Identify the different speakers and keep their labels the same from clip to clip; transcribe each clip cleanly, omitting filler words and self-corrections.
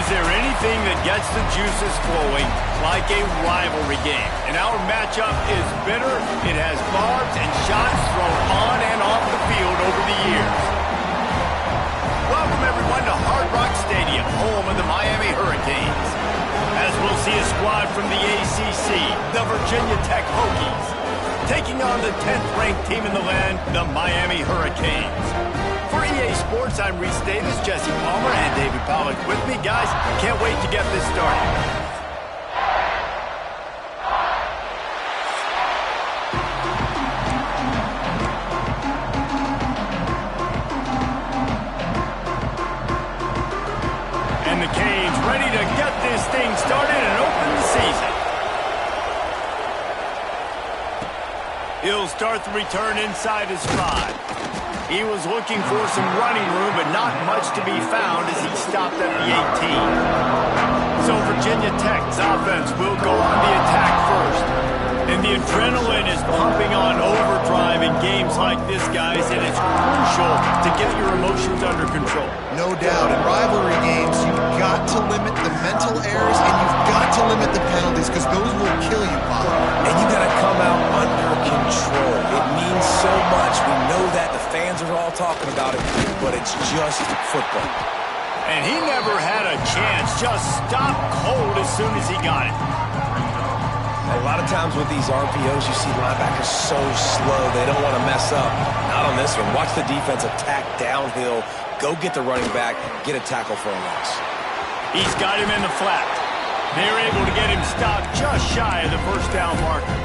Speaker 1: Is there anything that gets the juices flowing like a rivalry game? And our matchup is bitter. It has barbs and shots thrown on and off the field over the years. Welcome, everyone, to Hard Rock Stadium, home of the Miami Hurricanes. As we'll see a squad from the ACC, the Virginia Tech Hokies, taking on the 10th-ranked team in the land, the Miami Hurricanes. For EA Sports, I'm Reese Davis, Jesse Palmer, and David Pollack with me. Guys, can't wait to get this started. And the Canes ready to get this thing started and open the season. He'll start the return inside his 5. He was looking for some running room, but not much to be found as he stopped at the 18. So Virginia Tech's offense will go on the attack first. And the adrenaline is pumping on overdrive in games like this, guys, and it's crucial to get your emotions under control.
Speaker 2: No doubt. In rivalry games, you've got to limit the mental errors, and you've got to limit the penalties, because those will kill you, Bob.
Speaker 3: And you got to come out under control. It means so much. We know that. The fans are all talking about it, but it's just football.
Speaker 1: And he never had a chance. Just stopped cold as soon as he got it.
Speaker 3: A lot of times with these RPOs, you see linebackers so slow, they don't want to mess up. Not on this one. Watch the defense attack downhill, go get the running back, get a tackle for a loss.
Speaker 1: He's got him in the flat. They're able to get him stopped just shy of the first down marker.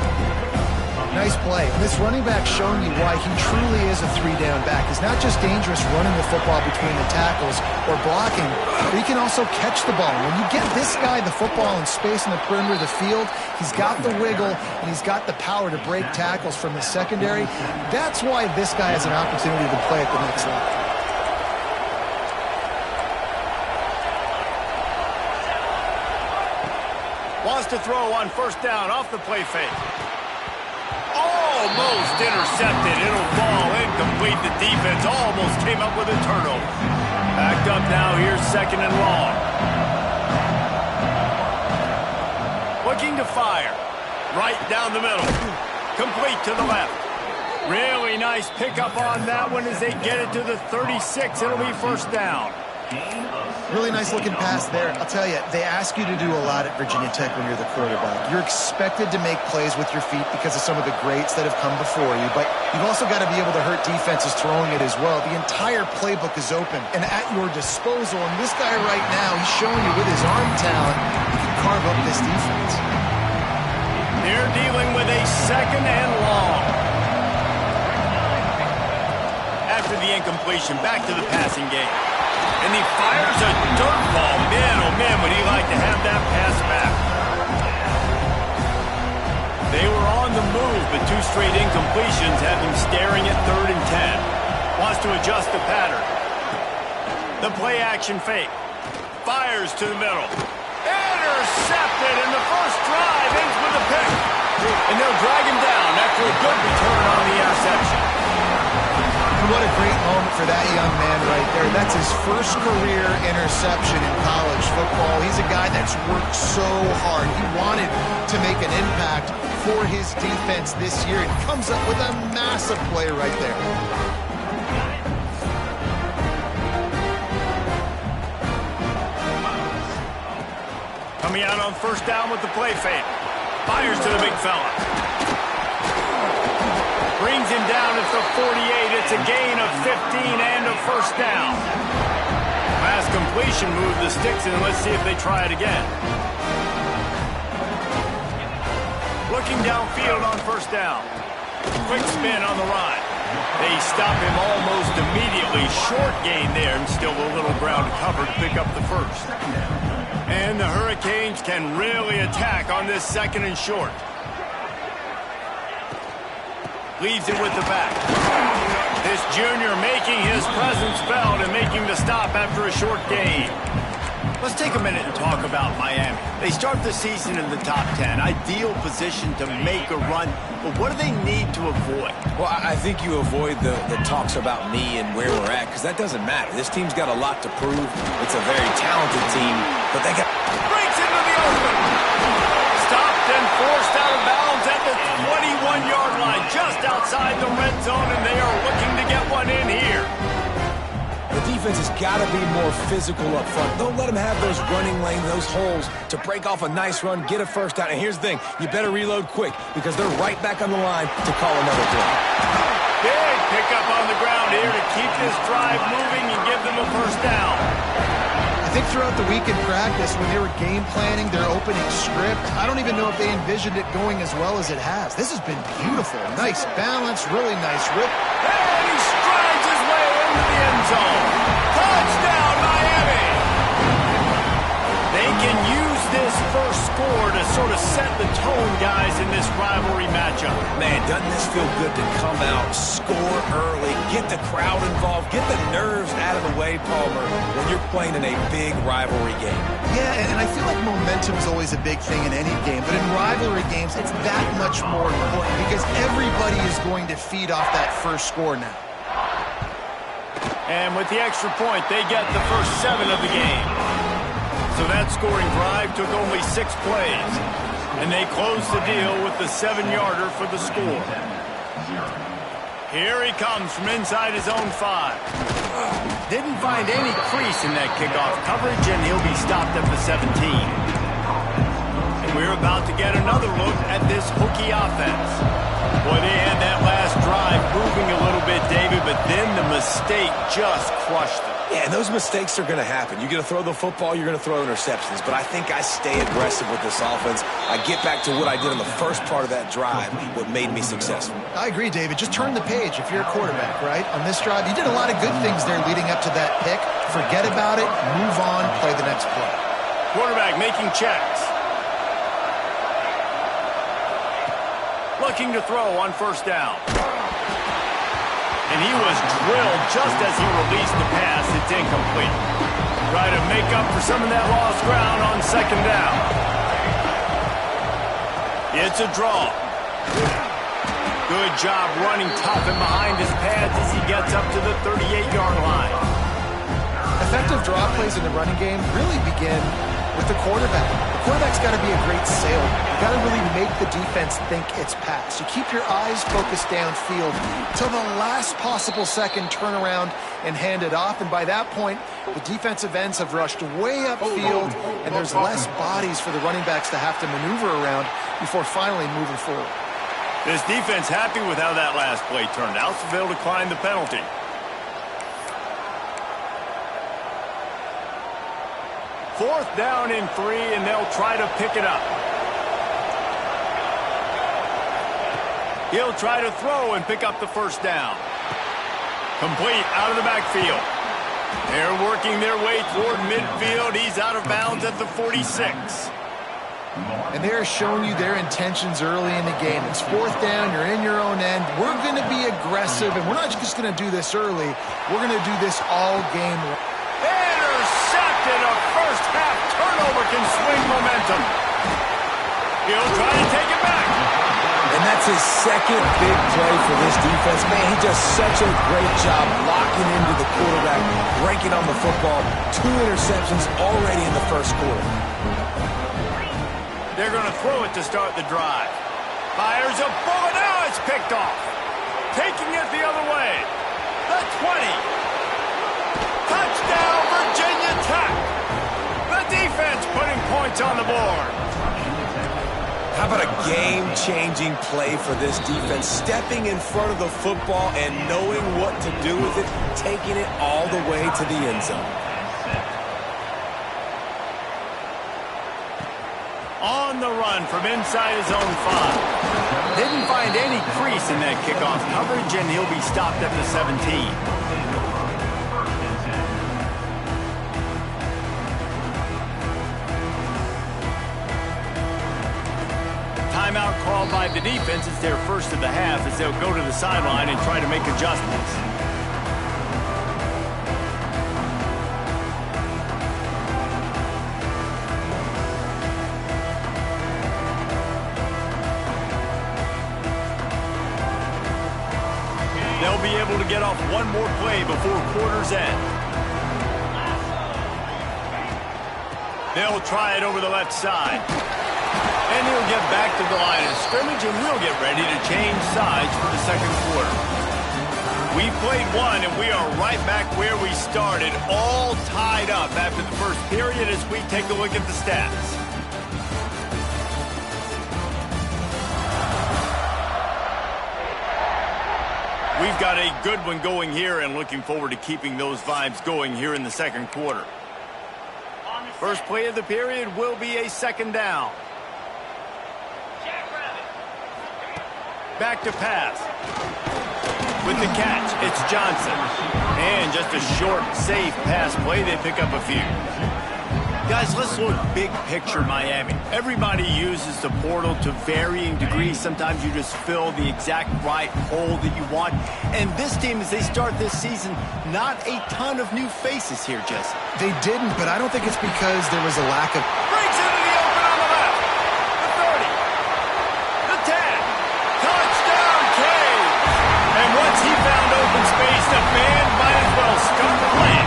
Speaker 2: Nice play. And this running back showing you why he truly is a 3-down back. He's not just dangerous running the football between the tackles or blocking, but he can also catch the ball. When you get this guy the football in space in the perimeter of the field, he's got the wiggle and he's got the power to break tackles from the secondary. That's why this guy has an opportunity to play at the next level.
Speaker 1: Wants to throw on first down off the play fake. Almost intercepted. It'll fall incomplete. The defense almost came up with a turnover. Backed up now. Here's second and long. Looking to fire. Right down the middle. Complete to the left. Really nice pickup on that one as they get it to the 36. It'll be first down.
Speaker 2: Really nice looking pass there. I'll tell you, they ask you to do a lot at Virginia Tech when you're the quarterback. You're expected to make plays with your feet because of some of the greats that have come before you, but you've also got to be able to hurt defenses throwing it as well. The entire playbook is open and at your disposal, and this guy right now, he's showing you with his arm talent, he can carve up this defense.
Speaker 1: They're dealing with a second and long. After the incompletion, back to the passing game. And he fires a dirt ball. Man, oh man, would he like to have that pass back. They were on the move, but 2 straight incompletions have him staring at 3rd and 10. Wants to adjust the pattern. The play action fake. Fires to the middle. Intercepted, and the first drive ends with a pick. And they'll drag him down after a good return on the interception.
Speaker 2: What a great moment for that young man right there. That's his first career interception in college football. He's a guy that's worked so hard. He wanted to make an impact for his defense this year and comes up with a massive play right there.
Speaker 1: Coming out on first down with the play fake. Fires to the big fella. Brings him down at the 48. It's a gain of 15 and a first down. Last completion moved the sticks in. Let's see if they try it again. Looking downfield on first down. Quick spin on the run. They stop him almost immediately. Short gain there and still a little ground to cover to pick up the first. And the Hurricanes can really attack on this second and short. Leaves it with the back. This junior making his presence felt and making the stop after a short gain. Let's take a minute and talk about Miami. They start the season in the top 10. Ideal position to make a run, but what do they need to avoid?
Speaker 3: Well, I think you avoid the talks about me and where we're at, because that doesn't matter. This team's got a lot to prove. It's a very talented team, but they got...
Speaker 1: Breaks into the open. Stopped and forced out of bounds at the 21-yard line, just outside the red zone, and they are looking to get one in here.
Speaker 3: The defense has got to be more physical up front. Don't let them have those running lanes, those holes to break off a nice run, get a first down. And here's the thing, you better reload quick because they're right back on the line to call another play.
Speaker 1: Big pickup on the ground here to keep this drive moving and give them a first down.
Speaker 2: I think throughout the week in practice, when they were game planning their opening script, I don't even know if they envisioned it going as well as it has. This has been beautiful. Nice balance, really nice rip.
Speaker 1: And he strides his way into the end zone. Touchdown, Miami! They can use this first score to sort of set the tone, guys, in this rivalry matchup.
Speaker 3: Man, doesn't this feel good to come out, score early, get the crowd involved, get the nerves out of the way, Palmer, when you're playing in a big rivalry game.
Speaker 2: Yeah, and I feel like momentum is always a big thing in any game, but in rivalry games, it's that much more important because everybody is going to feed off that first score now.
Speaker 1: And with the extra point, they get the first 7 of the game. So that scoring drive took only 6 plays. And they closed the deal with the 7-yarder for the score. Here he comes from inside his own 5. Didn't find any crease in that kickoff coverage, and he'll be stopped at the 17. And we're about to get another look at this Hokie offense. Boy, they had that last drive moving a little bit, David, but then the mistake just crushed them.
Speaker 3: Yeah, and those mistakes are going to happen. You're going to throw the football, you're going to throw interceptions. But I think I stay aggressive with this offense. I get back to what I did in the first part of that drive, what made me successful.
Speaker 2: I agree, David. Just turn the page if you're a quarterback, right? On this drive, you did a lot of good things there leading up to that pick. Forget about it, move on, play the next play.
Speaker 1: Quarterback making checks. Looking to throw on first down. And he was drilled just as he released the pass. It's incomplete. Try to make up for some of that lost ground on second down. It's a draw. Good job running tough and behind his pads as he gets up to the 38-yard line.
Speaker 2: Effective draw plays in the running game really begin with the quarterback. The quarterback's got to be a great salesman. You got to really make the defense think it's pass. You keep your eyes focused downfield till the last possible second, turn around and hand it off. And by that point, the defensive ends have rushed way upfield, and there's less bodies for the running backs to have to maneuver around before finally moving forward.
Speaker 1: This defense happy with how that last play turned out, so they'll decline the penalty. Fourth down and 3, and they'll try to pick it up. He'll try to throw and pick up the first down. Complete out of the backfield. They're working their way toward midfield. He's out of bounds at the 46.
Speaker 2: And they're showing you their intentions early in the game. It's fourth down, you're in your own end. We're going to be aggressive, and we're not just going to do this early. We're going to do this all game long.
Speaker 1: Intercepted. A first half turnover can swing momentum. He'll try to take it back.
Speaker 3: And that's his second big play for this defense. Man, he does such a great job locking into the quarterback, breaking on the football. 2 interceptions already in the first quarter.
Speaker 1: They're going to throw it to start the drive. Fires a bullet. Now it's picked off. Taking it the other way. The 20. Touchdown, Virginia Tech. The defense putting points on the board.
Speaker 3: How about a game-changing play for this defense? Stepping in front of the football and knowing what to do with it, taking it all the way to the end zone.
Speaker 1: On the run from inside his own 5. Didn't find any crease in that kickoff coverage, and he'll be stopped at the 17. Timeout called by the defense. It's their first of the half as they'll go to the sideline and try to make adjustments. off one more play before quarter's end. They'll try it over the left side. And he'll get back to the line of scrimmage, and we'll get ready to change sides for the second quarter. We've played one, and we are right back where we started, all tied up after the first period as we take a look at the stats. We've got a good one going here and looking forward to keeping those vibes going here in the second quarter. First play of the period will be a second down. Back to pass. With the catch, it's Johnson. And just a short, safe pass play, they pick up a few. Guys, let's look big picture Miami. Everybody uses the portal to varying degrees. Sometimes you just fill the exact right hole that you want. And this team, as they start this season, not a ton of new faces here, Jesse.
Speaker 2: They didn't, but I don't think it's because there was a lack of...
Speaker 1: Breaks into the open on the left. The 30. The 10. Touchdown, Cade. And once he found open space, the man might as well scuff the land.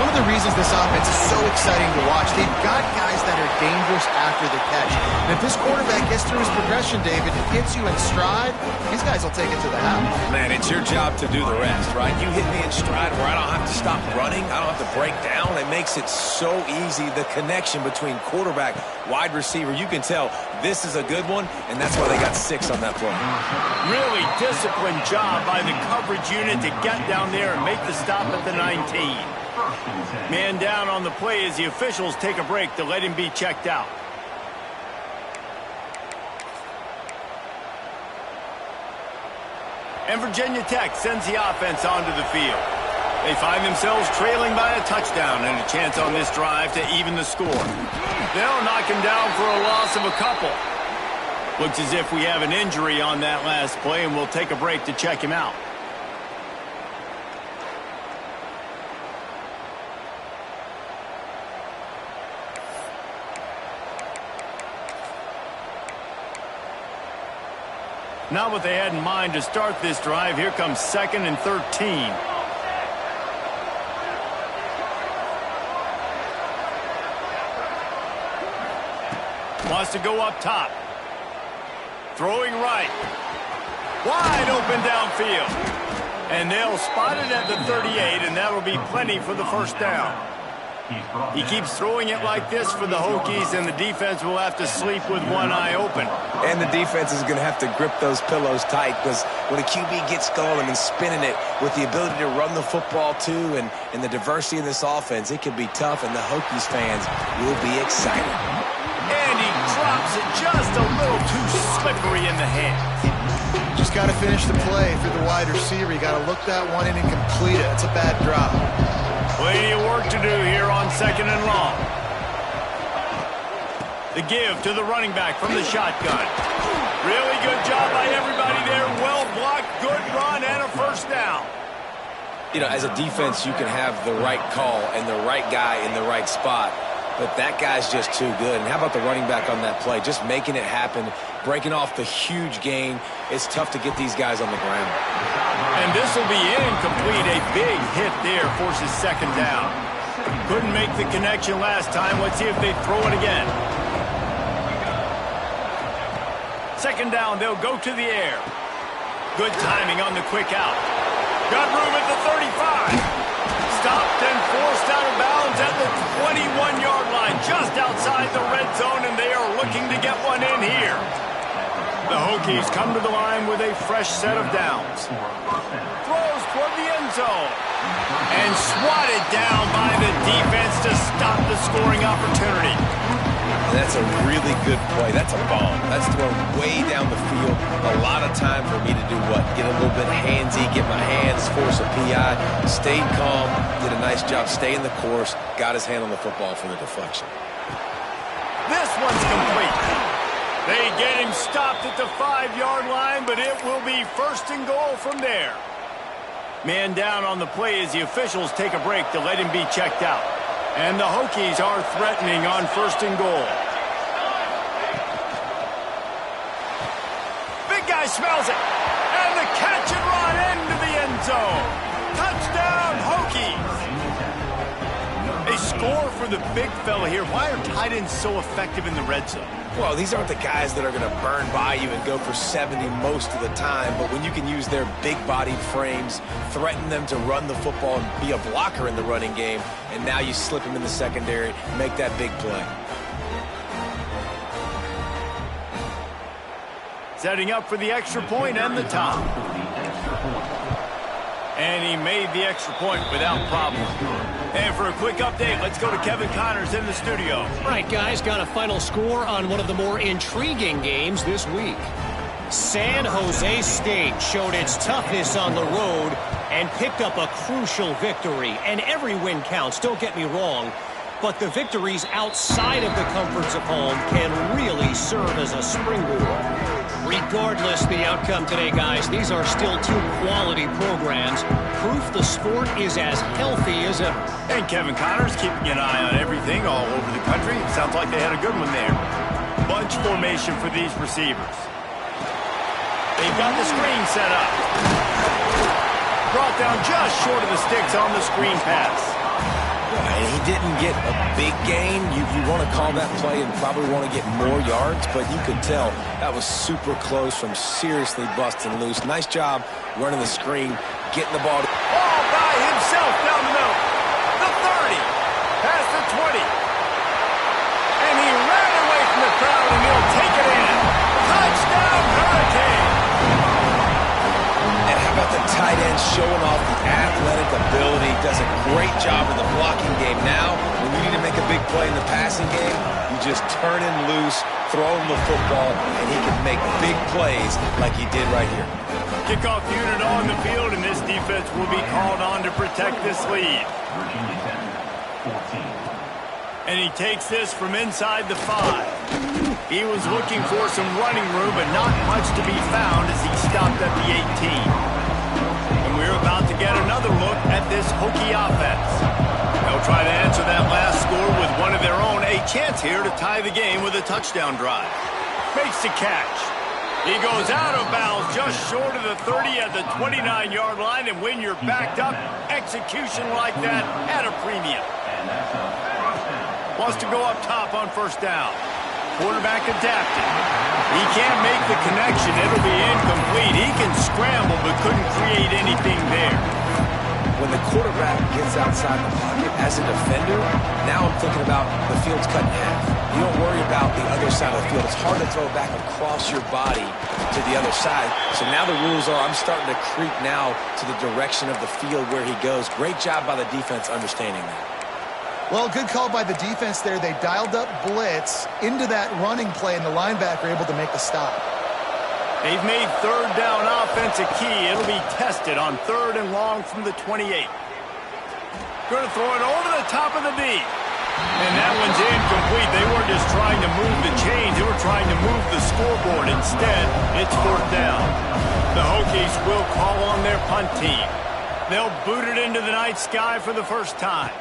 Speaker 2: One of the reasons this offense is so exciting to watch, they've got guys that are dangerous after the catch. And if this quarterback gets through his progression, David, and hits you in stride, these guys will take it to the house.
Speaker 3: Man, it's your job to do the rest, right? You hit me in stride where I don't have to stop running. I don't have to break down. It makes it so easy, the connection between quarterback, wide receiver. You can tell this is a good one, and that's why they got 6 on that play.
Speaker 1: Really disciplined job by the coverage unit to get down there and make the stop at the 19. Man down on the play as the officials take a break to let him be checked out. And Virginia Tech sends the offense onto the field. They find themselves trailing by a touchdown and a chance on this drive to even the score. They'll knock him down for a loss of a couple. Looks as if we have an injury on that last play, and we'll take a break to check him out. Not what they had in mind to start this drive. Here comes 2nd and 13. Wants to go up top. Throwing right. Wide open downfield. And they'll spot it at the 38, and that'll be plenty for the first down. He keeps throwing it like this for the Hokies, and the defense will have to sleep with one eye open.
Speaker 3: And the defense is going to have to grip those pillows tight, because when a QB gets going and spinning it with the ability to run the football too and the diversity in this offense, it can be tough, and the Hokies fans will be excited.
Speaker 1: And he drops it just a little too slippery in the hands.
Speaker 2: Just got to finish the play for the wide receiver. You got to look that one in and complete it. It's a bad drop.
Speaker 1: Plenty of work to do here on 2nd and long. The give to the running back from the shotgun. Really good job by everybody there. Well blocked, good run, and a first down.
Speaker 3: You know, as a defense, you can have the right call and the right guy in the right spot, but that guy's just too good. And how about the running back on that play? Just making it happen, breaking off the huge gain. It's tough to get these guys on the ground.
Speaker 1: And this will be incomplete. A big hit there forces 2nd down. Couldn't make the connection last time. Let's see if they throw it again. 2nd down, they'll go to the air. Good timing on the quick out. Got room at the 35. Stopped and forced out of bounds at the 21-yard line, just outside the red zone, and they are looking to get one in here. The Hokies come to the line with a fresh set of downs. Throws toward the end zone. And swatted down by the defense to stop the scoring opportunity.
Speaker 3: That's a really good play. That's a bomb. That's thrown way down the field. A lot of time for me to do what? Get a little bit handsy, get my hands, force a PI. Stayed calm, did a nice job staying the course, got his hand on the football for the deflection.
Speaker 1: This one's complete. They get him stopped at the 5-yard line, but it will be 1st and goal from there. Man down on the play as the officials take a break to let him be checked out. And the Hokies are threatening on 1st and goal. Big guy smells it. And the catch and run end of the big fella here, why are tight ends so effective in the red zone?
Speaker 3: Well, these aren't the guys that are going to burn by you and go for 70 most of the time, but when you can use their big-bodied frames, threaten them to run the football and be a blocker in the running game, and now you slip them in the secondary, make that big play.
Speaker 1: Setting up for the extra point and the top. And he made the extra point without problem. And for a quick update, let's go to Kevin Connors in the studio.
Speaker 4: All right, guys, got a final score on one of the more intriguing games this week. San Jose State showed its toughness on the road and picked up a crucial victory. And every win counts, don't get me wrong. But the victories outside of the comforts of home can really serve as a springboard. Regardless the outcome today, guys, these are still two quality programs. Proof the sport is as healthy as ever.
Speaker 1: And Kevin Connors keeping an eye on everything all over the country. Sounds like they had a good one there. Bunch formation for these receivers. They've got the screen set up. Brought down just short of the sticks on the screen pass.
Speaker 3: And he didn't get a big gain. You want to call that play and probably want to get more yards, but you could tell that was super close from seriously busting loose. Nice job running the screen, getting the ball.
Speaker 1: All by himself down the middle. The 30, past the 20. And he ran away from the crowd, and he'll take it in. Touchdown, Hurricane.
Speaker 3: And how about the tight end showing off the athletic ability? Does a great job in the blocking game. Now, when you need to make a big play in the passing game, you just turn him loose, throw him the football, and he can make big plays like he did right here.
Speaker 1: Kickoff unit on the field, and this defense will be called on to protect this lead. And he takes this from inside the 5. He was looking for some running room, but not much to be found as he stopped at the 18. And we're about to get another look at this Hokie offense. They'll try to answer that last score with one of their own. A chance here to tie the game with a touchdown drive. Makes the catch. He goes out of bounds just short of the 30 at the 29-yard line. And when you're backed up, execution like that at a premium. Wants to go up top on first down. Quarterback adapted. He can't make the connection. It'll be incomplete. He can scramble but couldn't create anything there.
Speaker 3: When the quarterback gets outside the pocket as a defender, now I'm thinking about the field's cut in half. You don't worry about the other side of the field. It's hard to throw back across your body to the other side. So now the rules are I'm starting to creep now to the direction of the field where he goes. Great job by the defense understanding that.
Speaker 2: Well, good call by the defense there. They dialed up blitz into that running play, and the linebacker able to make the stop.
Speaker 1: They've made third down offense a key. It'll be tested on 3rd and long from the 28. Going to throw it over the top of the D. And that one's incomplete. They weren't just trying to move the chains. They were trying to move the scoreboard. Instead, it's 4th down. The Hokies will call on their punt team. They'll boot it into the night sky for the first time.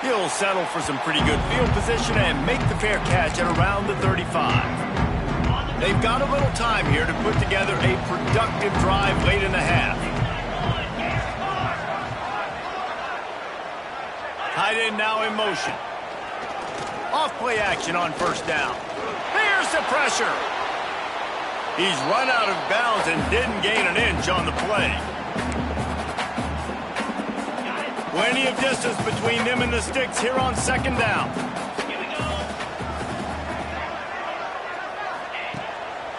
Speaker 1: He'll settle for some pretty good field position and make the fair catch at around the 35. They've got a little time here to put together a productive drive late in the half. Tight end now in motion. Off play action on first down. Here's the pressure. He's run out of bounds and didn't gain an inch on the play. Plenty of distance between them and the sticks here on 2nd down.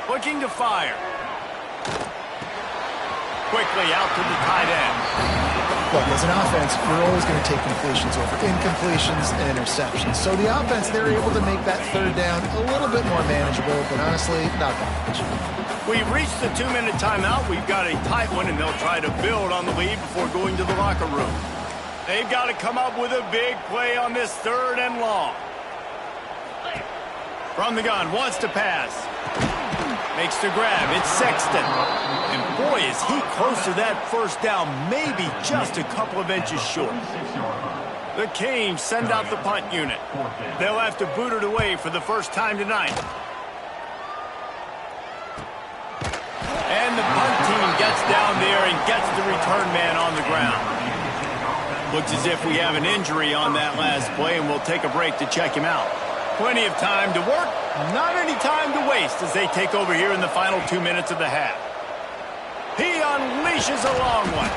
Speaker 1: Looking to fire. Quickly out to the tight end.
Speaker 2: Look, as an offense, you're always going to take completions over incompletions and interceptions. So the offense, they're able to make that 3rd down a little bit more manageable, but honestly, not that much.
Speaker 1: We've reached the 2-minute timeout. We've got a tight one, and they'll try to build on the lead before going to the locker room. They've got to come up with a big play on this 3rd and long. From the gun, wants to pass. Makes the grab. It's Sexton. And boy, is he close to that first down, maybe just a couple of inches short. The Canes send out the punt unit. They'll have to boot it away for the first time tonight. And the punt team gets down there and gets the return man on the ground. Looks as if we have an injury on that last play, and we'll take a break to check him out. Plenty of time to work, not any time to waste as they take over here in the final 2 minutes of the half. He unleashes a long one.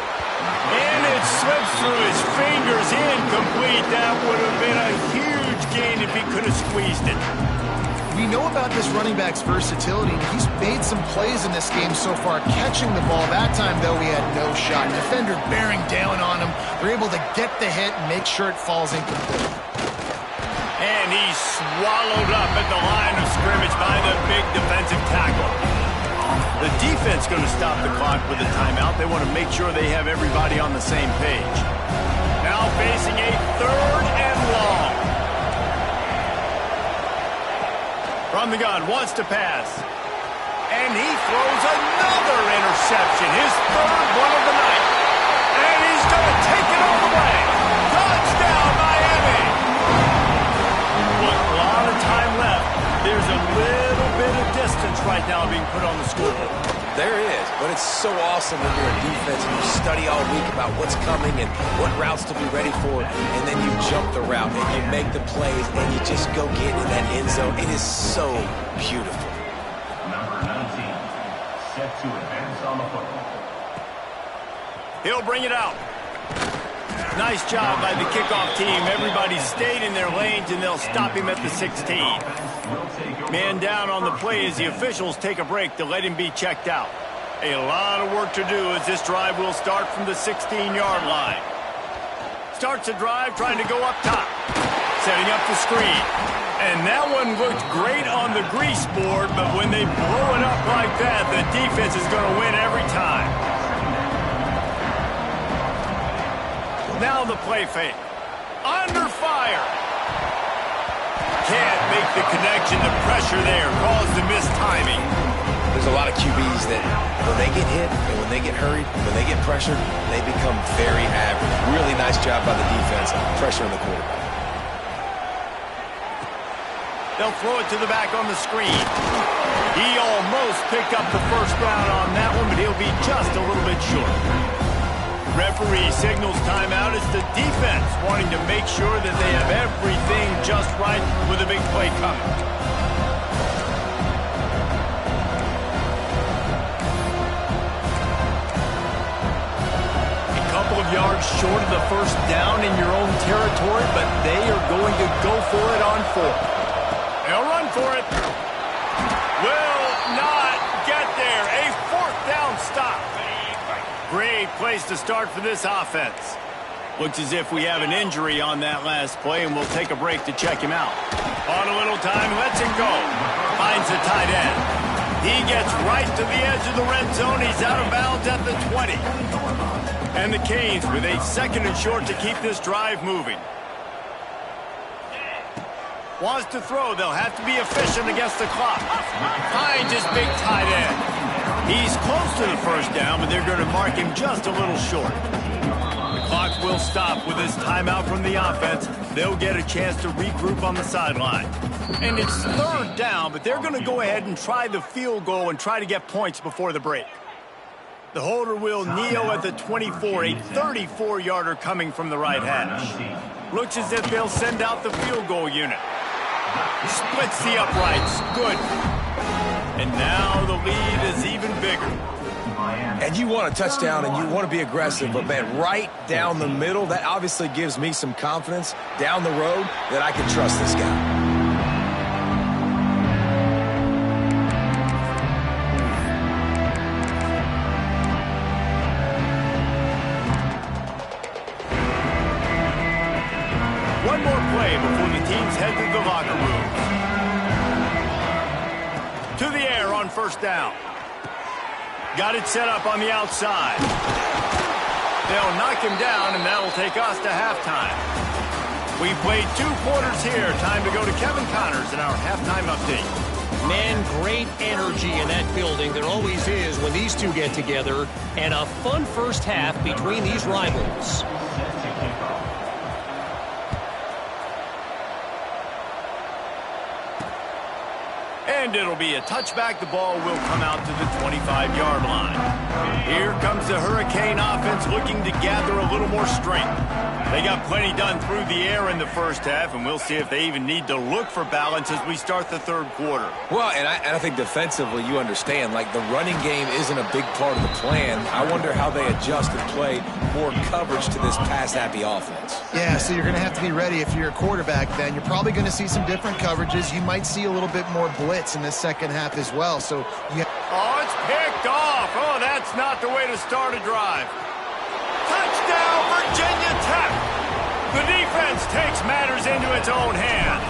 Speaker 1: And it slips through his fingers, incomplete. That would have been a huge gain if he could have squeezed it.
Speaker 2: We know about this running back's versatility. He's made some plays in this game so far, catching the ball. That time, though, he had no shot. Defender bearing down on him. They're able to get the hit and make sure it falls incomplete.
Speaker 1: And he's swallowed up at the line of scrimmage by the big defensive tackle. The defense going to stop the clock with a timeout. They want to make sure they have everybody on the same page. Now facing a 3rd and long. From the gun, wants to pass. And he throws another interception. His 3rd one of the night. And he's going to take it all the way. Touchdown, Miami. With a lot of time left, there's a little bit of distance right now being put on the scoreboard.
Speaker 3: There is, but it's so awesome when you're a defense and you study all week about what's coming and what routes to be ready for, and then you jump the route and you make the plays and you just go get in that end zone. It is so beautiful.
Speaker 5: Number 19, set to advance on the football.
Speaker 1: He'll bring it out. Nice job by the kickoff team. Everybody stayed in their lanes, and they'll stop him at the 16. Man down on the play as the officials take a break to let him be checked out. A lot of work to do as this drive will start from the 16-yard line. Starts the drive trying to go up top. Setting up the screen. And that one looked great on the grease board, but when they blow it up like that, the defense is going to win every time. Now the play fake. Under fire. Can't make the connection. The pressure there caused the missed timing.
Speaker 3: There's a lot of QBs that when they get hit and when they get hurried, when they get pressured, they become very average. Really nice job by the defense pressuring the quarterback.
Speaker 1: They'll throw it to the back on the screen. He almost picked up the first down on that one, but he'll be just a little bit short. Referee signals timeout. It's the defense wanting to make sure that they have everything just right with a big play coming. A couple of yards short of the first down in your own territory, but they are going to go for it on 4th. They'll run for it. Will not get there. A 4th down stop. Great place to start for this offense. Looks as if we have an injury on that last play, and we'll take a break to check him out. On a little time, lets it go. Finds the tight end. He gets right to the edge of the red zone. He's out of bounds at the 20. And the Canes with a 2nd and short to keep this drive moving. Wants to throw. They'll have to be efficient against the clock. Finds his big tight end. He's close to the first down, but they're going to mark him just a little short. The clock will stop with this timeout from the offense. They'll get a chance to regroup on the sideline. And it's 3rd down, but they're going to go ahead and try the field goal and try to get points before the break. The holder will kneel at the 24, a 34-yarder coming from the right hash. Looks as if they'll send out the field goal unit. Splits the uprights. Good. And now the lead is even bigger.
Speaker 3: And you want a touchdown and you want to be aggressive, but man, right down the middle, that obviously gives me some confidence down the road that I can trust this guy.
Speaker 1: One more play before the teams head to the locker rooms. To the air on 1st down. Got it set up on the outside. They'll knock him down, and that'll take us to halftime. We played 2 quarters here. Time to go to Kevin Connors in our halftime update.
Speaker 4: Man, great energy in that building. There always is when these two get together. And a fun first half between these rivals.
Speaker 1: And it'll be a touchback. The ball will come out to the 25-yard line. Here comes the Hurricane offense looking to gather a little more strength. They got plenty done through the air in the first half, and we'll see if they even need to look for balance as we start the third quarter.
Speaker 3: Well, and I think defensively you understand, like the running game isn't a big part of the plan. I wonder how they adjust and play more coverage to this pass-happy offense.
Speaker 2: Yeah, so you're going to have to be ready if you're a quarterback then. You're probably going to see some different coverages. You might see a little bit more blitz in the second half as well. So you
Speaker 1: Oh, it's picked off. Oh, that's not the way to start a drive. Touchdown, Virginia Tech. The defense takes matters into its own hands.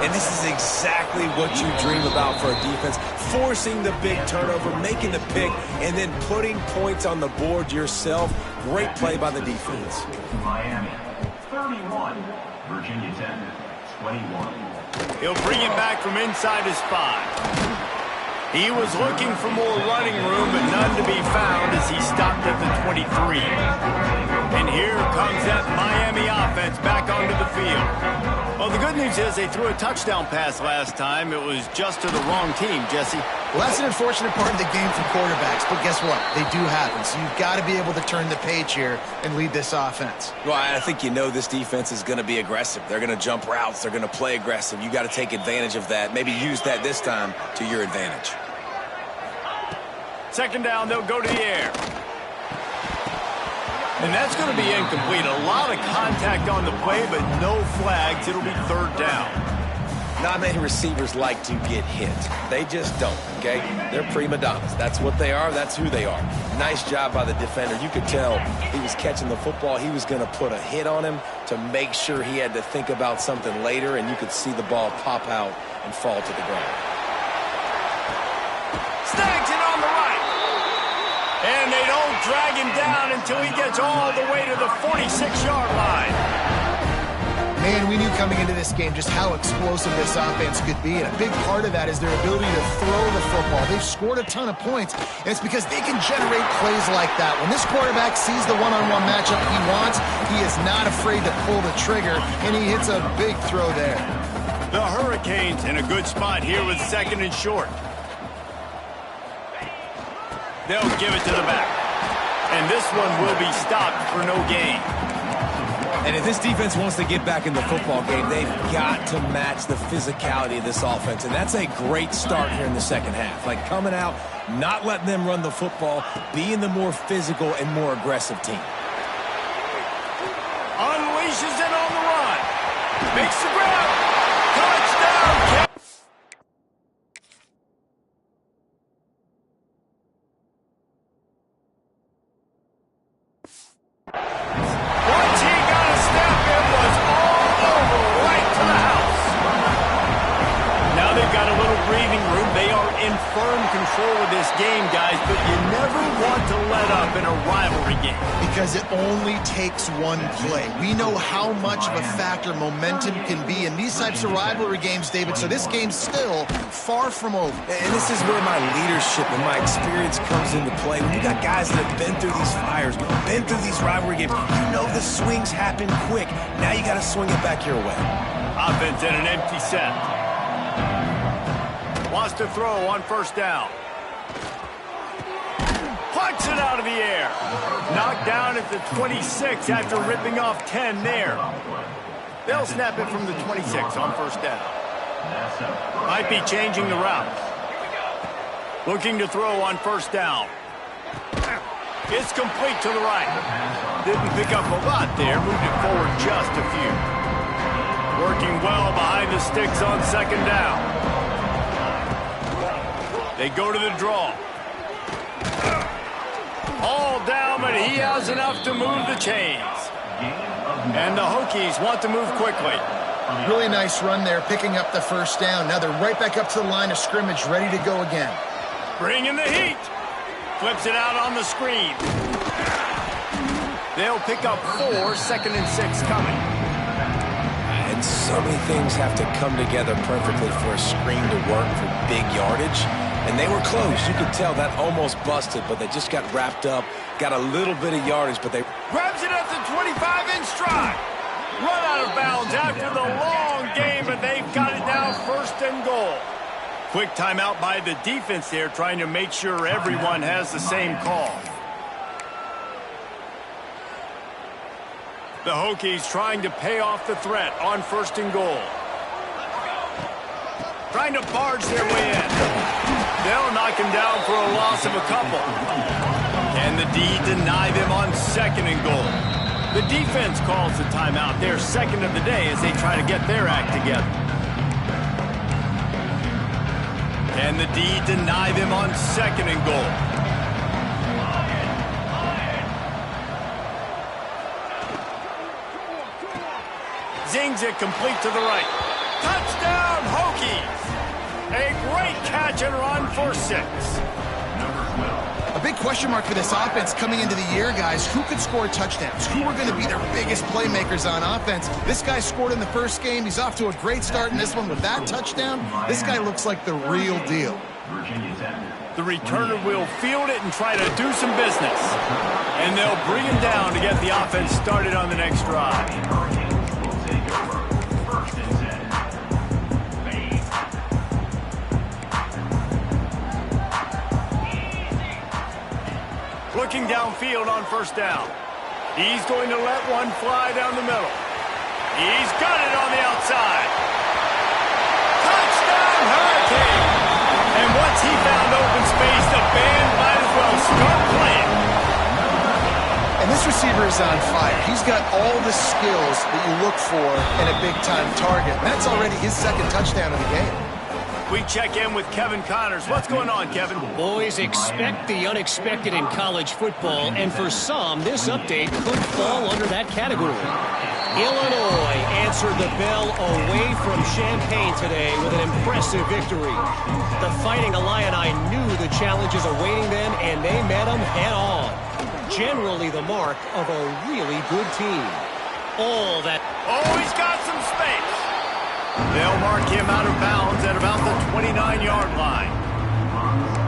Speaker 3: And this is exactly what you dream about for a defense. Forcing the big turnover, making the pick, and then putting points on the board yourself. Great play by the defense.
Speaker 5: Miami, 31. Virginia Tech, 21.
Speaker 1: He'll bring it back from inside his 5. He was looking for more running room, but none to be found as he stopped at the 23. And here comes that Miami offense back onto the field. Well, the good news is they threw a touchdown pass last time. It was just to the wrong team, Jesse.
Speaker 2: Well, that's an unfortunate part of the game for quarterbacks, but guess what? They do happen, so you've got to be able to turn the page here and lead this offense.
Speaker 3: Well, I think you know this defense is going to be aggressive. They're going to jump routes. They're going to play aggressive. You got to take advantage of that. Maybe use that this time to your advantage.
Speaker 1: Second down, they'll go to the air. And that's going to be incomplete. A lot of contact on the play, but no flags. It'll be third down.
Speaker 3: Not many receivers like to get hit. They just don't, okay? They're prima donnas. That's what they are. That's who they are. Nice job by the defender. You could tell he was catching the football. He was going to put a hit on him to make sure he had to think about something later, and you could see the ball pop out and fall to the ground.
Speaker 1: Snags it on the right. And they don't drag him down until he gets all the way to the 46-yard line.
Speaker 2: Man, we knew coming into this game just how explosive this offense could be, and a big part of that is their ability to throw the football. They've scored a ton of points, and it's because they can generate plays like that. When this quarterback sees the one-on-one matchup he wants, he is not afraid to pull the trigger, and he hits a big throw there.
Speaker 1: The Hurricanes in a good spot here with second and short. They'll give it to the back. And this one will be stopped for no gain.
Speaker 3: And if this defense wants to get back in the football game, they've got to match the physicality of this offense. And that's a great start here in the second half. Like coming out, not letting them run the football, being the more physical and more aggressive team.
Speaker 1: Unleashes it on the run. Makes the grab. Touchdown. Once he got a step, it was all over, right to the house. Now they've got a little breathing room. They are in firm control of this game, guys, but you never want to let up in a rivalry game.
Speaker 2: Because it only takes one play. We know how much of a factor momentum can be in these types of rivalry games, David, so this game's still far from over.
Speaker 3: And this is where my leadership and my experience comes into play. When you got guys that have been through these fires, been through these rivalry games, you know the swings happen quick. Now you got to swing it back your way.
Speaker 1: Offense in an empty set. Wants to throw on first down. Plucks it out of the air. Knocked down at the 26 after ripping off 10 there. They'll snap it from the 26 on first down. Might be changing the route. Looking to throw on first down. It's complete to the right. Didn't pick up a lot there. Moved it forward just a few. Working well behind the sticks on second down. They go to the draw. All down, but he has enough to move the chains. And the Hokies want to move quickly.
Speaker 2: Really nice run there, picking up the first down. Now they're right back up to the line of scrimmage, ready to go again.
Speaker 1: Bringing the heat. Flips it out on the screen. They'll pick up 4, second and 6 coming.
Speaker 3: And so many things have to come together perfectly for a screen to work for big yardage. And they were close. You could tell that almost busted, but they just got wrapped up, got a little bit of yardage, but they...
Speaker 1: Grabs it at the 25 in stride. Run out of bounds after the long game, and they've got it now 1st and goal. Quick timeout by the defense there, trying to make sure everyone has the same call. The Hokies trying to pay off the threat on 1st and goal. Trying to barge their way in. They'll knock him down for a loss of a couple. Can the D deny them on 2nd and goal? The defense calls the timeout, their 2nd of the day, as they try to get their act together. Can the D deny them on 2nd and goal? Zings it complete to the right. Touchdown, Hokies! A great catch and run for 6.
Speaker 2: A big question mark for this offense coming into the year, guys. Who could score touchdowns? Who are going to be their biggest playmakers on offense? This guy scored in the 1st game. He's off to a great start in this one with that touchdown. This guy looks like the real deal.
Speaker 1: The returner will field it and try to do some business. And they'll bring him down to get the offense started on the next drive. Looking downfield on 1st down. He's going to let one fly down the middle. He's got it on the outside. Touchdown, Hurricane! And once he found open space, the band might as well start playing.
Speaker 2: And this receiver is on fire. He's got all the skills that you look for in a big-time target. And that's already his 2nd touchdown of the game.
Speaker 1: We check in with Kevin Connors. What's going on, Kevin?
Speaker 4: Boys, expect the unexpected in college football, and for some, this update could fall under that category. Illinois answered the bell away from Champaign today with an impressive victory. The Fighting Illini knew the challenges awaiting them, and they met them head-on. Generally the mark of a really good team. All that...
Speaker 1: Oh, he's got some space. They'll mark him out of bounds at about the 29-yard line.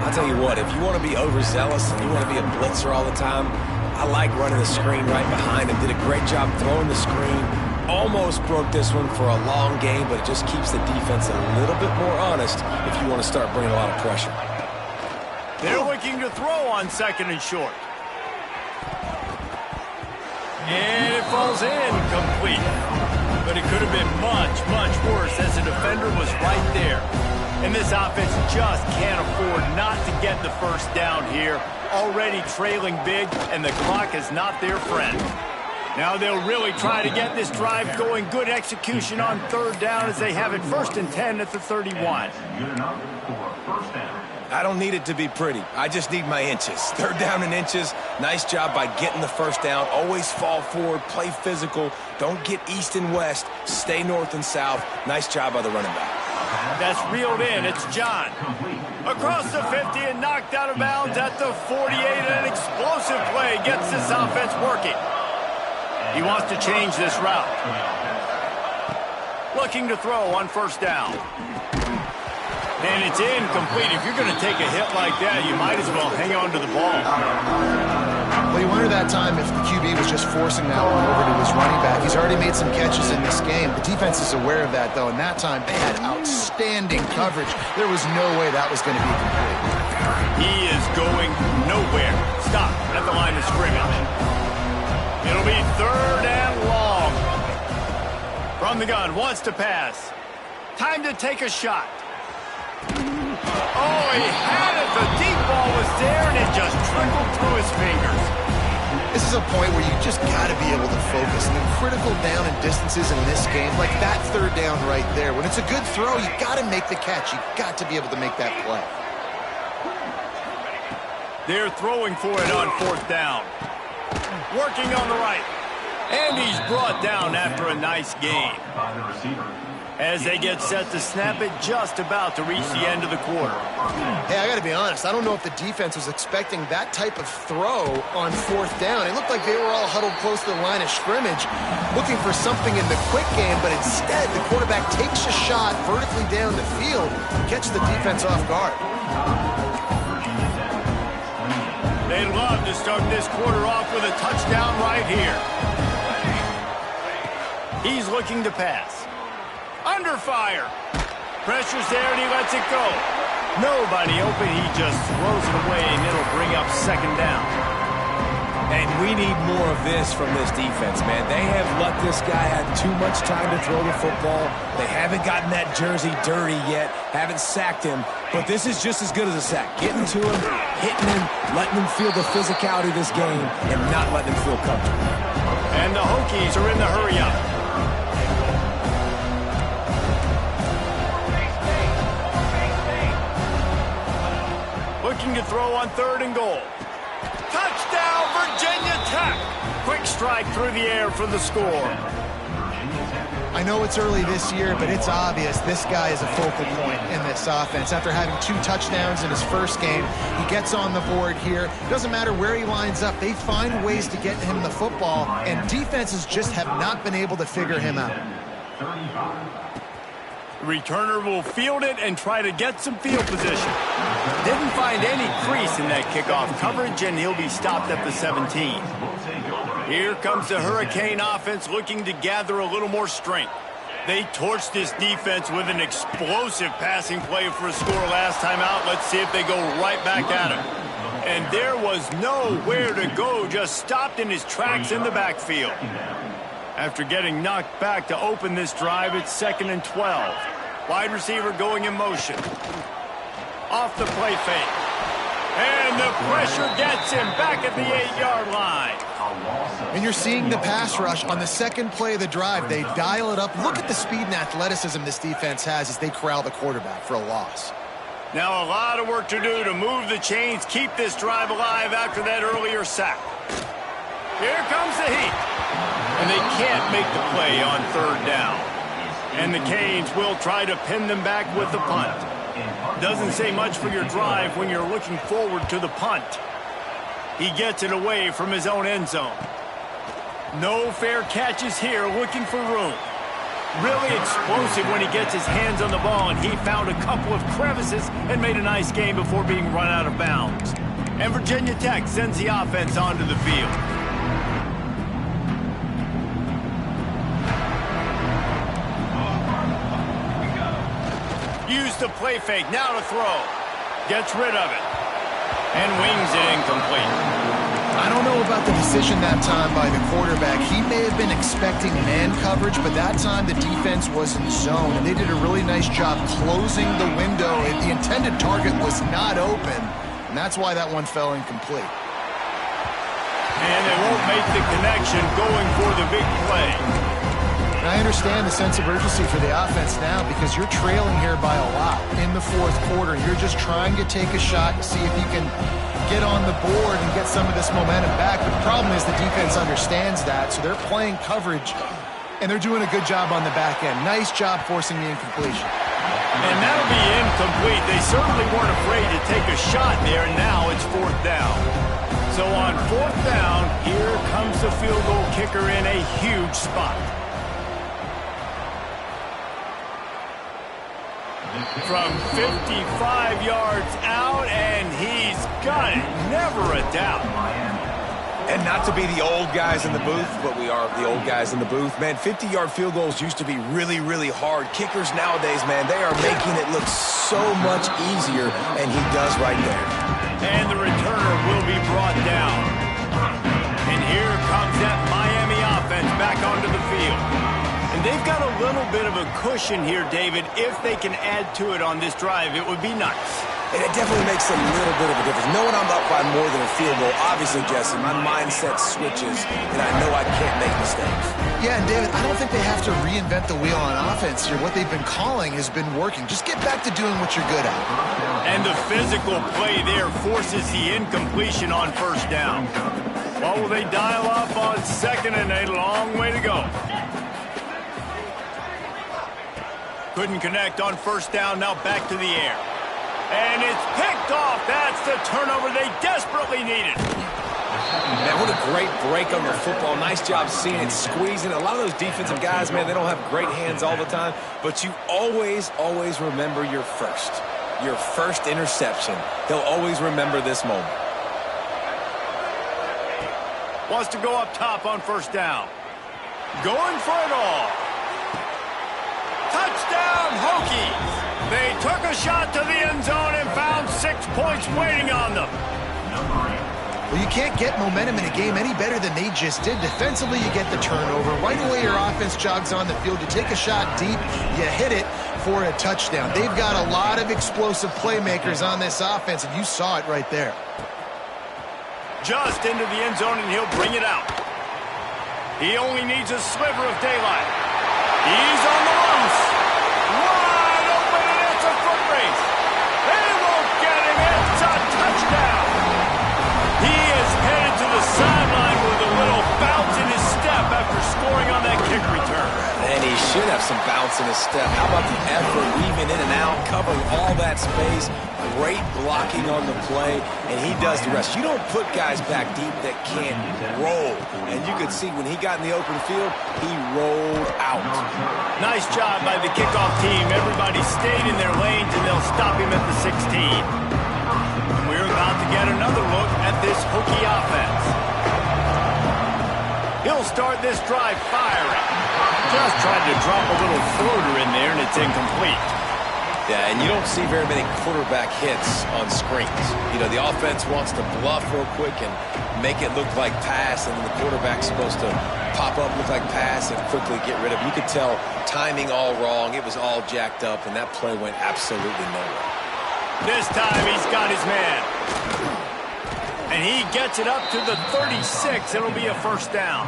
Speaker 3: I'll tell you what, if you want to be overzealous and you want to be a blitzer all the time, I like running the screen right behind him. Did a great job throwing the screen. Almost broke this one for a long game, but it just keeps the defense a little bit more honest if you want to start bringing a lot of pressure.
Speaker 1: They're looking to throw on 2nd and short. And it falls in complete. But it could have been much, much worse as the defender was right there. And this offense just can't afford not to get the 1st down here. Already trailing big, and the clock is not their friend. Now they'll really try to get this drive going. Good execution on 3rd down as they have it 1st and 10 at the 31.
Speaker 3: I don't need it to be pretty. I just need my inches. 3rd down and inches. Nice job by getting the 1st down. Always fall forward, play physical. Don't get east and west. Stay north and south. Nice job by the running back.
Speaker 1: That's reeled in. It's John. Across the 50 and knocked out of bounds at the 48. An explosive play gets this offense working. He wants to change this route. Looking to throw on 1st down. And it's incomplete. If you're going to take a hit like that, you might as well hang on to the ball.
Speaker 2: Well, you wonder that time if the QB was just forcing that one over to his running back. He's already made some catches in this game. The defense is aware of that, though, and that time they had outstanding coverage. There was no way that was going to be complete.
Speaker 1: He is going nowhere. Stop at the line of scrimmage. It'll be 3rd and long. From the gun, wants to pass. Time to take a shot. Oh, he had it. The deep ball was there, and it just trickled through his fingers.
Speaker 2: This is a point where you just got to be able to focus. And the critical down and distances in this game, like that 3rd down right there. When it's a good throw, you got to make the catch. You got to be able to make that play.
Speaker 1: They're throwing for it on 4th down. Working on the right. And he's brought down after a nice gain. As they get set to snap it, just about to reach the end of the quarter.
Speaker 2: Hey, I got to be honest. I don't know if the defense was expecting that type of throw on 4th down. It looked like they were all huddled close to the line of scrimmage, looking for something in the quick game, but instead the quarterback takes a shot vertically down the field and catches the defense off guard.
Speaker 1: They'd love to start this quarter off with a touchdown right here. He's looking to pass. Under fire. Pressure's there, and he lets it go. Nobody open. He just throws it away, and it'll bring up second down.
Speaker 3: And we need more of this from this defense, man. They have let this guy have too much time to throw the football. They haven't gotten that jersey dirty yet, haven't sacked him. But this is just as good as a sack. Getting to him, hitting him, letting him feel the physicality of this game, and not letting him feel comfortable.
Speaker 1: And the Hokies are in the hurry-up. Looking to throw on 3rd and goal. Touchdown, Virginia Tech! Quick strike through the air for the score.
Speaker 2: I know it's early this year, but it's obvious this guy is a focal point in this offense. After having 2 touchdowns in his first game, he gets on the board here. Doesn't matter where he lines up, they find ways to get him the football, and defenses just have not been able to figure him out.
Speaker 1: The returner will field it and try to get some field position. Didn't find any crease in that kickoff coverage, and he'll be stopped at the 17. Here comes the Hurricane offense looking to gather a little more strength. They torched this defense with an explosive passing play for a score last time out. Let's see if they go right back at him. And there was nowhere to go, just stopped in his tracks in the backfield. After getting knocked back to open this drive, it's 2nd and 12. Wide receiver going in motion. Off the play fake. And the pressure gets him back at the 8-yard line.
Speaker 2: And you're seeing the pass rush on the second play of the drive. They dial it up. Look at the speed and athleticism this defense has as they corral the quarterback for a loss.
Speaker 1: Now a lot of work to do to move the chains, keep this drive alive after that earlier sack. Here comes the heat. And they can't make the play on 3rd down. And the Canes will try to pin them back with the punt. Doesn't say much for your drive when you're looking forward to the punt. He gets it away from his own end zone. No fair catches here, looking for room. Really explosive when he gets his hands on the ball, and he found a couple of crevices and made a nice game before being run out of bounds. And Virginia Tech sends the offense onto the field. Use the play fake, now to throw. Gets rid of it. And wings it incomplete.
Speaker 2: I don't know about the decision that time by the quarterback. He may have been expecting man coverage, but that time the defense was in zone, and they did a really nice job closing the window. The intended target was not open, and that's why that one fell incomplete.
Speaker 1: And they won't make the connection going for the big play.
Speaker 2: And I understand the sense of urgency for the offense now because you're trailing here by a lot in the 4th quarter. You're just trying to take a shot to see if you can get on the board and get some of this momentum back. But the problem is the defense understands that, so they're playing coverage, and they're doing a good job on the back end. Nice job forcing the incompletion.
Speaker 1: And that'll be incomplete. They certainly weren't afraid to take a shot there, and now it's 4th down. So on 4th down, here comes the field goal kicker in a huge spot. From 55 yards out, and he's got it. Never a doubt.
Speaker 3: And not to be the old guys in the booth, but we are the old guys in the booth. Man, 50-yard field goals used to be really, really hard. Kickers nowadays, man, they are making it look so much easier, and he does right there.
Speaker 1: And the returner will be brought down. And here comes that Miami offense back onto the field. And they've got a little bit of a cushion here, David. If they can add to it on this drive, it would be nice.
Speaker 3: And it definitely makes a little bit of a difference. Knowing I'm up by more than a field goal, obviously, Jesse, my mindset switches, and I know I can't make mistakes.
Speaker 2: Yeah, and David, I don't think they have to reinvent the wheel on offense here. What they've been calling has been working. Just get back to doing what you're good at.
Speaker 1: And the physical play there forces the incompletion on 1st down. What will they dial up on 2nd and a long way to go? Couldn't connect on 1st down, now back to the air. And it's picked off. That's the turnover they desperately needed.
Speaker 3: Man, what a great break on the football. Nice job seeing it, squeezing. A lot of those defensive guys, man, they don't have great hands all the time, but you always, always remember your first interception. They'll always remember this moment.
Speaker 1: Wants to go up top on 1st down. Going for it all. Touchdown, Hokies. They took a shot to the end zone and found 6 points waiting on them.
Speaker 2: Well, you can't get momentum in a game any better than they just did. Defensively, you get the turnover. Right away, your offense jogs on the field. You take a shot deep, you hit it for a touchdown. They've got a lot of explosive playmakers on this offense, and you saw it right there.
Speaker 1: Just into the end zone, and he'll bring it out. He only needs a sliver of daylight. He's on the loose. Wide open, and it's a foot race. They won't get him. It's a touchdown. He is headed to the sideline with a little bounce in his step after scoring on that kick return.
Speaker 3: And he should have some bounce in his step. How about the effort, weaving in and out, covering all that space. Great blocking on the play, and he does the rest. You don't put guys back deep that can't roll. And you could see when he got in the open field, he rolled out.
Speaker 1: Nice job by the kickoff team. Everybody stayed in their lanes, and they'll stop him at the 16. And we're about to get another look at this Hokie offense. He'll start this drive firing. Just tried to drop a little floater in there, and it's incomplete.
Speaker 3: Yeah, and you don't see very many quarterback hits on screens. You know, the offense wants to bluff real quick and make it look like pass, and then the quarterback's supposed to pop up, look like pass, and quickly get rid of it. You could tell timing all wrong. It was all jacked up, and that play went absolutely nowhere.
Speaker 1: This time he's got his man. And he gets it up to the 36. It'll be a first down.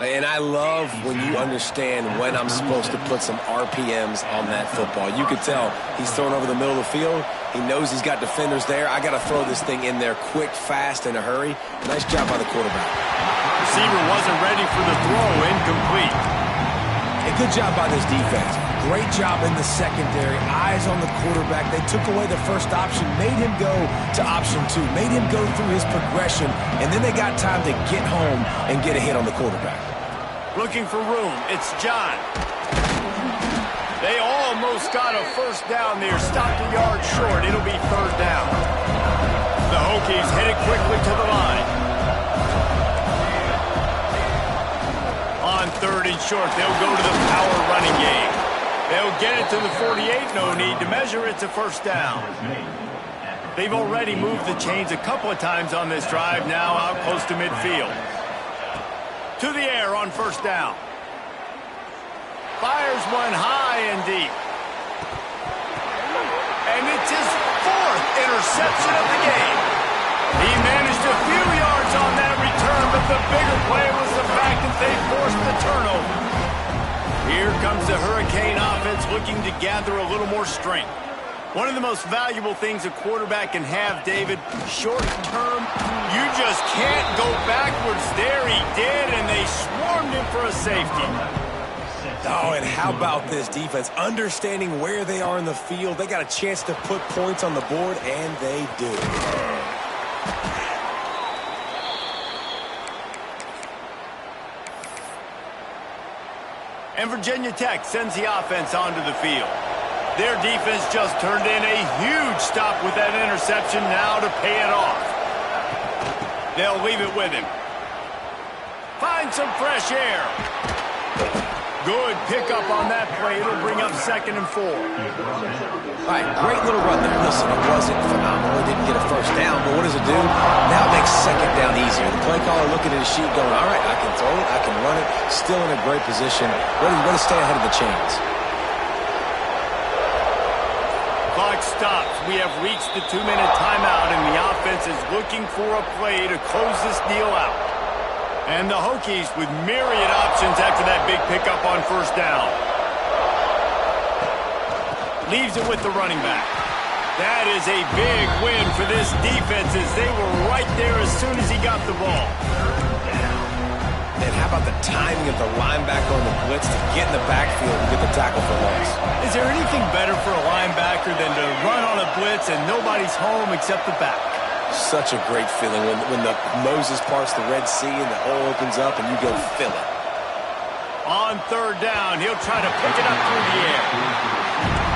Speaker 3: And I love when you understand when I'm supposed to put some RPMs on that football. You could tell he's throwing over the middle of the field. He knows he's got defenders there. I got to throw this thing in there quick, fast, in a hurry. Nice job by the quarterback.
Speaker 1: Receiver wasn't ready for the throw. Incomplete.
Speaker 3: A good job by this defense. Great job in the secondary. Eyes on the quarterback. They took away the first option, made him go to option 2, made him go through his progression, and then they got time to get home and get a hit on the quarterback.
Speaker 1: Looking for room. It's John. They almost got a first down there. Stopped a yard short. It'll be third down. The Hokies headed quickly to the line. On third and short, they'll go to the power running game. They'll get it to the 48. No need to measure. It's a first down. They've already moved the chains a couple of times on this drive, now out close to midfield. To the air on first down. Fires one high and deep. And it's his 4th interception of the game. He managed a few yards on that return, but the bigger play was the fact that they forced the turnover. Here comes the Hurricane offense looking to gather a little more strength. One of the most valuable things a quarterback can have, David, short term, you just can't go backwards. There he did, and they swarmed him for a safety.
Speaker 3: Oh, and how about this defense? Understanding where they are in the field. They got a chance to put points on the board, and they do.
Speaker 1: And Virginia Tech sends the offense onto the field. Their defense just turned in a huge stop with that interception, now to pay it off. They'll leave it with him. Find some fresh air. Good pickup on that play. It'll bring up 2nd and 4.
Speaker 3: All right, great little run there. Listen, it wasn't phenomenal. It didn't get a first down, but what does it do? Now it makes 2nd down easier. The play caller looking at his sheet going, all right, I can throw it, I can run it. Still in a great position. Ready to stay ahead of the chains.
Speaker 1: Clock stops. We have reached the 2-minute timeout, and the offense is looking for a play to close this deal out. And the Hokies with myriad options after that big pickup on first down. Leaves it with the running back. That is a big win for this defense as they were right there as soon as he got the ball.
Speaker 3: And how about the timing of the linebacker on the blitz to get in the backfield and get the tackle for loss?
Speaker 1: Is there anything better for a linebacker than to run on a blitz and nobody's home except the back?
Speaker 3: Such a great feeling when the Moses parts the Red Sea and the hole opens up and you go fill it.
Speaker 1: On third down, he'll try to pick it up through the air.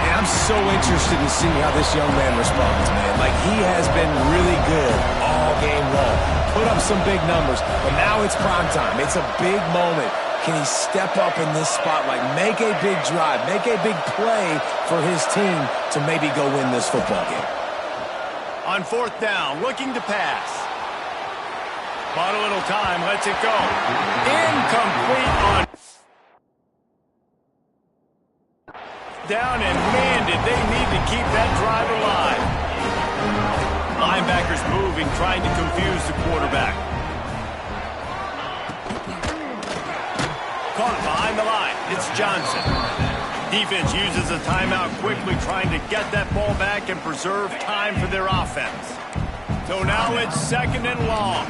Speaker 3: And I'm so interested to see how this young man responds, man. Like, he has been really good all game long. put up some big numbers, but now it's prime time. It's a big moment. Can he step up in this spotlight, make a big drive, make a big play for his team to maybe go win this football game?
Speaker 1: On fourth down, looking to pass. Bought a little time, lets it go. Incomplete on down, and man, did they need to keep that drive alive. Linebackers moving, trying to confuse the quarterback. Caught behind the line. It's Johnson. Defense uses a timeout quickly, trying to get that ball back and preserve time for their offense. So now it's second and long.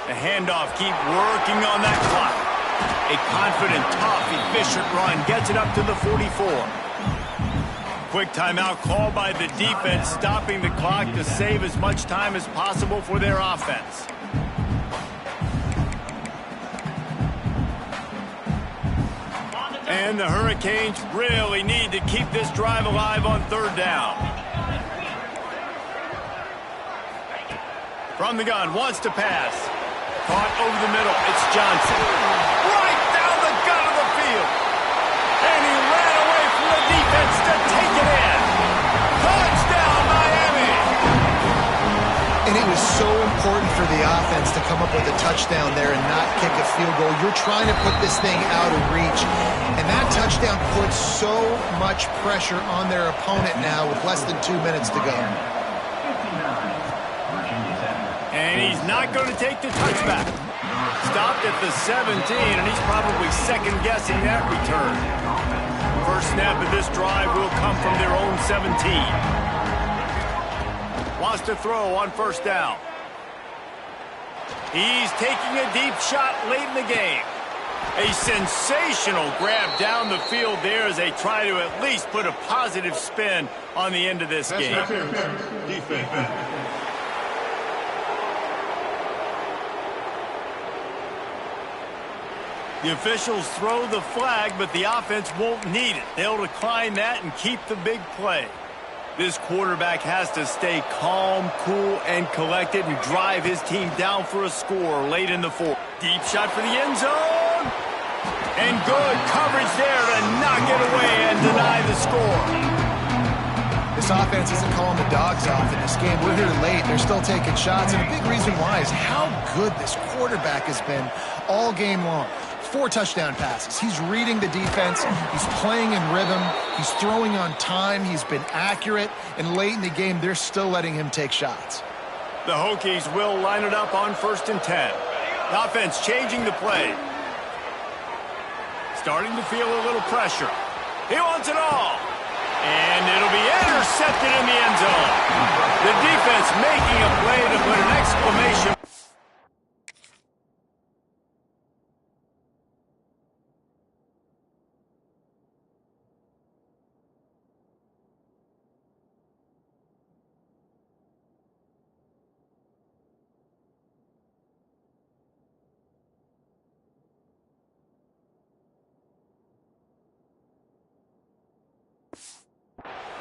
Speaker 1: The handoff, keep working on that clock. A confident, tough, efficient run gets it up to the 44. Quick timeout called by the defense, stopping the clock to save as much time as possible for their offense. And the Hurricanes really need to keep this drive alive on third down. From the gun, wants to pass. Caught over the middle, it's Johnson. Right down the gut of the field. And he ran away from the defense to take it in. Touchdown, Miami!
Speaker 2: And it was so important for the offense to come up with a touchdown there and not kick a field goal. You're trying to put this thing out of reach. And that touchdown puts so much pressure on their opponent now with less than 2 minutes to go.
Speaker 1: And he's not going to take the touchback. Stopped at the 17, and he's probably second-guessing that return. First snap of this drive will come from their own 17. Wants to throw on first down. He's taking a deep shot late in the game. A sensational grab down the field there as they try to at least put a positive spin on the end of this game.
Speaker 5: Defense.
Speaker 1: The officials throw the flag, but the offense won't need it. They'll decline that and keep the big play. This quarterback has to stay calm, cool, and collected and drive his team down for a score late in the fourth. Deep shot for the end zone. And good coverage there to knock it away and deny the score.
Speaker 2: This offense isn't calling the dogs off in this game. We're here late. They're still taking shots, and a big reason why is how good this quarterback has been all game long. 4 touchdown passes. He's reading the defense. He's playing in rhythm. He's throwing on time. He's been accurate. And late in the game, they're still letting him take shots.
Speaker 1: The Hokies will line it up on 1st and 10. The offense changing the play. Starting to feel a little pressure. He wants it all. And it'll be intercepted in the end zone. The defense making a play to put an exclamation.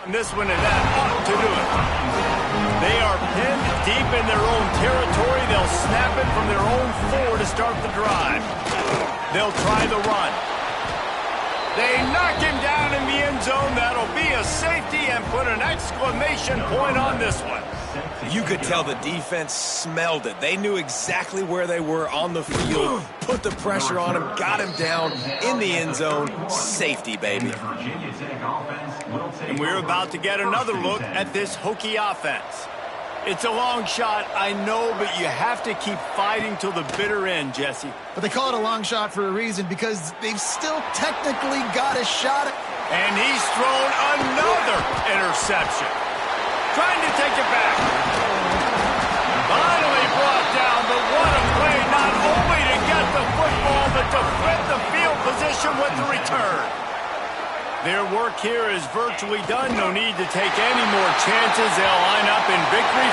Speaker 1: This one and that ought to do it. They are pinned deep in their own territory. They'll snap it from their own 4 to start the drive. They'll try the run. They knock him down in the end zone. That'll be a safety and put an exclamation point on this one.
Speaker 3: You could tell the defense smelled it. They knew exactly where they were on the field, put the pressure on him, got him down in the end zone. Safety, baby.
Speaker 1: And we're about to get another look at this Hokie offense. It's a long shot, I know, but you have to keep fighting till the bitter end, Jesse.
Speaker 2: But they call it a long shot for a reason, because they've still technically got a shot.
Speaker 1: And he's thrown another interception. Trying to take it back. Finally brought down, but what a play, not only to get the football, but to flip the field position with the return. Their work here is virtually done. No need to take any more chances. They'll line up in victory.